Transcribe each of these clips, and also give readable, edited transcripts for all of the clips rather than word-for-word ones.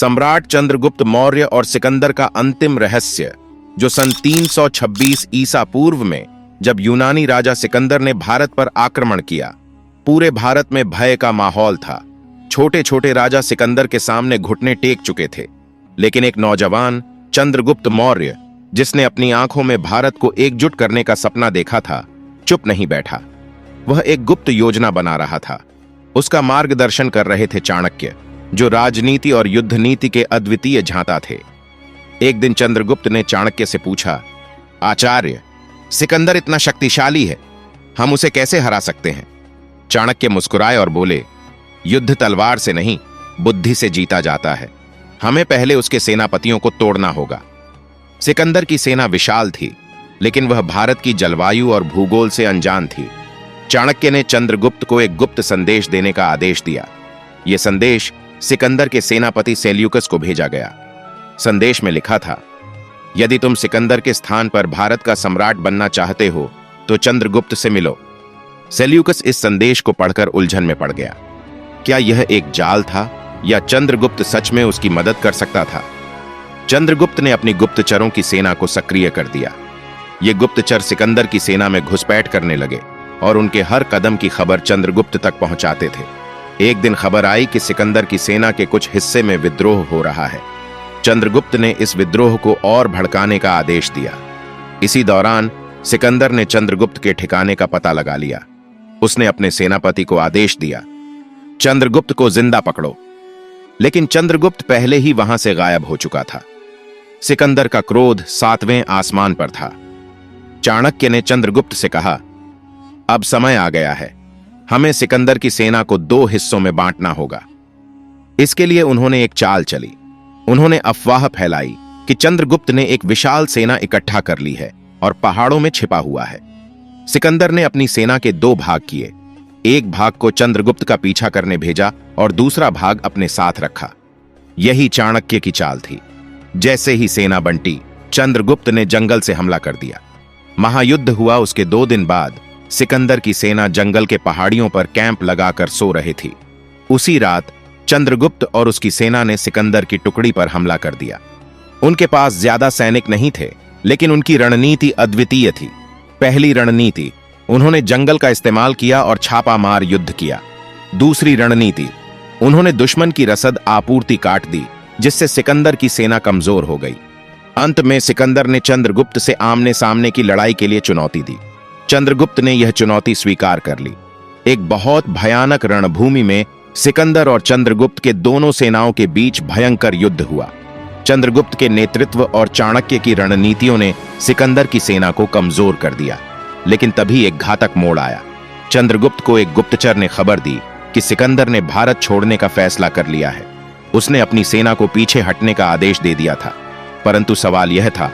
सम्राट चंद्रगुप्त मौर्य और सिकंदर का अंतिम रहस्य, जो सन 326 ईसा पूर्व में जब यूनानी राजा सिकंदर ने भारत पर आक्रमण किया, पूरे भारत में भय का माहौल था। छोटे छोटे राजा सिकंदर के सामने घुटने टेक चुके थे, लेकिन एक नौजवान चंद्रगुप्त मौर्य, जिसने अपनी आंखों में भारत को एकजुट करने का सपना देखा था, चुप नहीं बैठा। वह एक गुप्त योजना बना रहा था। उसका मार्गदर्शन कर रहे थे चाणक्य, जो राजनीति और युद्ध नीति के अद्वितीय झांता थे। एक दिन चंद्रगुप्त ने चाणक्य से पूछा, आचार्य, सिकंदर इतना शक्तिशाली है, हम उसे कैसे हरा सकते हैं? चाणक्य मुस्कुराए और बोले, युद्ध तलवार से नहीं, बुद्धि से जीता जाता है। हमें पहले उसके सेनापतियों को तोड़ना होगा। सिकंदर की सेना विशाल थी, लेकिन वह भारत की जलवायु और भूगोल से अनजान थी। चाणक्य ने चंद्रगुप्त को एक गुप्त संदेश देने का आदेश दिया। यह संदेश सिकंदर के सेनापति सेल्यूकस को भेजा गया। संदेश में लिखा था, यदि तुम सिकंदर के स्थान पर भारत का सम्राट बनना चाहते हो तो चंद्रगुप्त से मिलो। सेल्यूकस इस संदेश को पढ़कर उलझन में पड़ गया। क्या यह एक जाल था या चंद्रगुप्त सच में उसकी मदद कर सकता था? चंद्रगुप्त ने अपनी गुप्तचरों की सेना को सक्रिय कर दिया। ये गुप्तचर सिकंदर की सेना में घुसपैठ करने लगे और उनके हर कदम की खबर चंद्रगुप्त तक पहुंचाते थे। एक दिन खबर आई कि सिकंदर की सेना के कुछ हिस्से में विद्रोह हो रहा है। चंद्रगुप्त ने इस विद्रोह को और भड़काने का आदेश दिया। इसी दौरान सिकंदर ने चंद्रगुप्त के ठिकाने का पता लगा लिया। उसने अपने सेनापति को आदेश दिया, चंद्रगुप्त को जिंदा पकड़ो। लेकिन चंद्रगुप्त पहले ही वहां से गायब हो चुका था। सिकंदर का क्रोध 7वें आसमान पर था। चाणक्य ने चंद्रगुप्त से कहा, अब समय आ गया है, हमें सिकंदर की सेना को 2 हिस्सों में बांटना होगा। इसके लिए उन्होंने एक चाल चली। उन्होंने अफवाह फैलाई कि चंद्रगुप्त ने एक विशाल सेना इकट्ठा कर ली है और पहाड़ों में छिपा हुआ है। सिकंदर ने अपनी सेना के 2 भाग किए। एक भाग को चंद्रगुप्त का पीछा करने भेजा और दूसरा भाग अपने साथ रखा। यही चाणक्य की चाल थी। जैसे ही सेना बंटी, चंद्रगुप्त ने जंगल से हमला कर दिया। महायुद्ध हुआ। उसके 2 दिन बाद सिकंदर की सेना जंगल के पहाड़ियों पर कैंप लगाकर सो रही थी। उसी रात चंद्रगुप्त और उसकी सेना ने सिकंदर की टुकड़ी पर हमला कर दिया। उनके पास ज्यादा सैनिक नहीं थे, लेकिन उनकी रणनीति अद्वितीय थी। पहली रणनीति, उन्होंने जंगल का इस्तेमाल किया और छापा मार युद्ध किया। दूसरी रणनीति, उन्होंने दुश्मन की रसद आपूर्ति काट दी, जिससे सिकंदर की सेना कमजोर हो गई। अंत में सिकंदर ने चंद्रगुप्त से आमने सामने की लड़ाई के लिए चुनौती दी। चंद्रगुप्त ने यह चुनौती स्वीकार कर ली। एक बहुत भयानक रणभूमि में सिकंदर और चंद्रगुप्त के दोनों सेनाओं के बीच भयंकर युद्ध हुआ। चंद्रगुप्त के नेतृत्व और चाणक्य की रणनीतियों ने सिकंदर की सेना को कमजोर कर दिया। लेकिन तभी एक घातक मोड़ आया। चंद्रगुप्त को एक गुप्तचर ने खबर दी कि सिकंदर ने भारत छोड़ने का फैसला कर लिया है। उसने अपनी सेना को पीछे हटने का आदेश दे दिया था। परंतु सवाल यह था,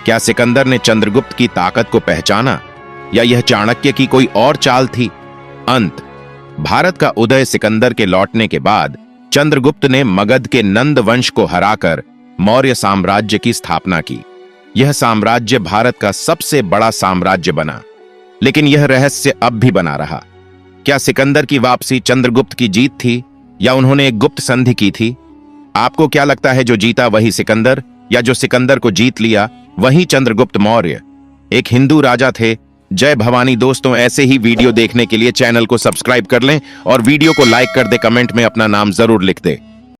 क्या सिकंदर ने चंद्रगुप्त की ताकत को पहचाना या यह चाणक्य की कोई और चाल थी? अंत, भारत का उदय सिकंदर के लौटने के बाद चंद्रगुप्त ने मगध के नंद वंश को हराकर मौर्य साम्राज्य की स्थापना की। यह साम्राज्य भारत का सबसे बड़ा साम्राज्य बना। लेकिन यह रहस्य अब भी बना रहा। क्या सिकंदर की वापसी चंद्रगुप्त की जीत थी या उन्होंने एक गुप्त संधि की थी? आपको क्या लगता है, जो जीता वही सिकंदर या जो सिकंदर को जीत लिया वही चंद्रगुप्त मौर्य? एक हिंदू राजा थे। जय भवानी। दोस्तों, ऐसे ही वीडियो देखने के लिए चैनल को सब्सक्राइब कर लें और वीडियो को लाइक कर दे, कमेंट में अपना नाम जरूर लिख दे।